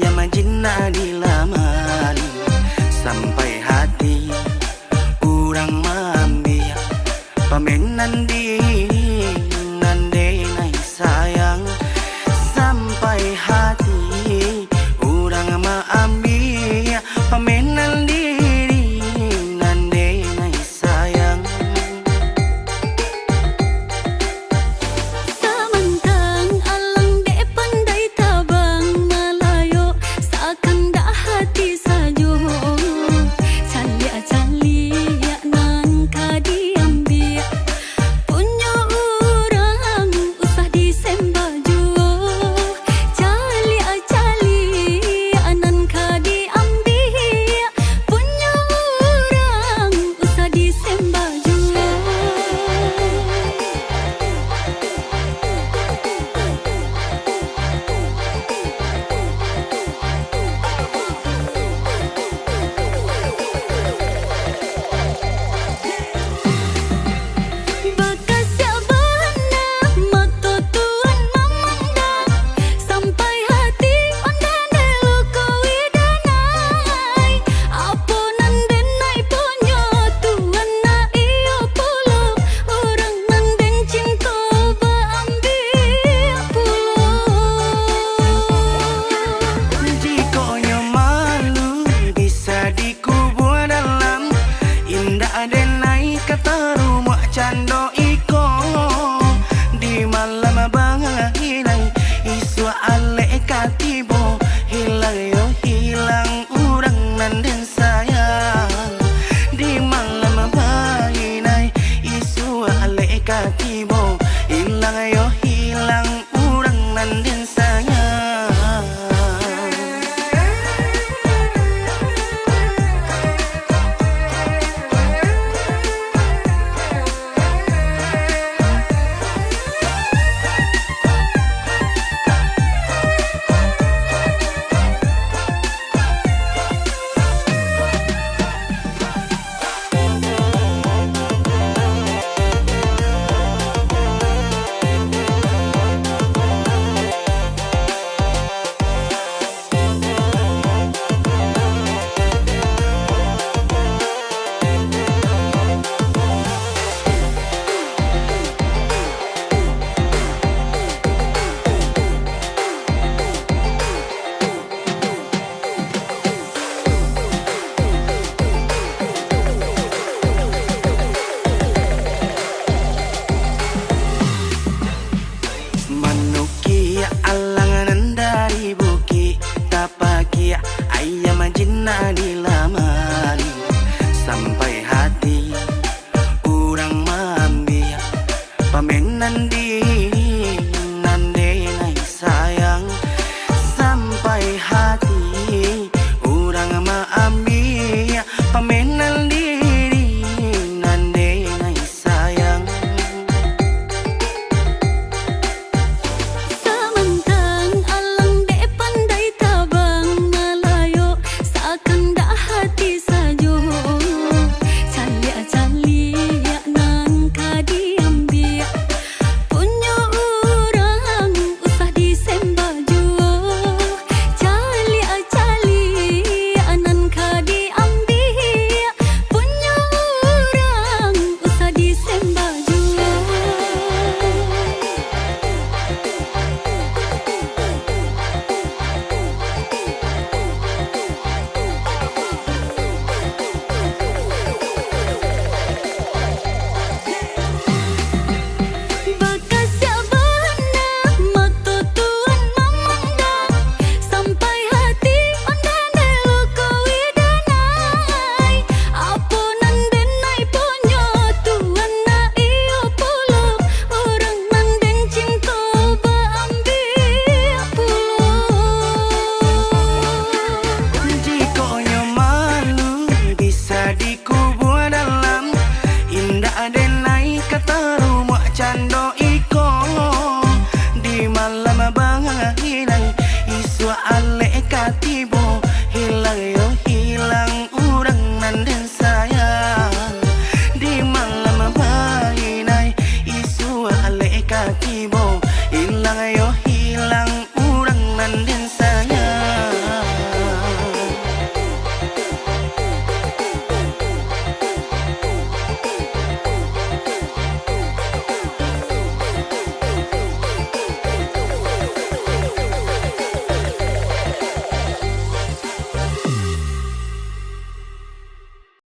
ayam jinna dilamani sampai hati urang mambiak pamenan di nande nai sayang sampai hati urang mambiak pamenan diri nande nai sayang. Samantang alang dek pandai tabang malayo seakan dak hati sajo calia nan kadiambil punya orang usah disembaju calia nan kadiambil punya orang usah disembaju. Bakas sabana mata tuan memandang sampai hati ondan luka widanai apa nanden nai ponyo tuan na iyo pulo orang nanden cinta baambil pulo. Jikonya malu bisa dikubur dalam indah denai kata rumah cando iko di malam banginai isu ale katibo hilang yo hilang urang nanden sayang di malam banginai isu ale katibo hilang yo hilang urang nanden sayang. Manukia alangan dari bukit tapakia ayam jinna dilamani sampai hati urang mambiak pamenan diri nande nai sayang sampai hati urang mambiak pamenan diri nande nai sayang. Samantang alang dek pandai tabang malayo seakan dak hati sajo calia nan kadiambil punya orang usah disembaju calia nan kadiambil punya orang usah disembaju. Bakas sabana mata tuan memandang sampai hati ondan luka widanai apa nanden nai ponyo tuan na iyo pulo orang nanden cinta baambil pulo. Jikonya malu bisa dikubur dalam indah denai kata rumah cando iko di malam banginai isu ale katibo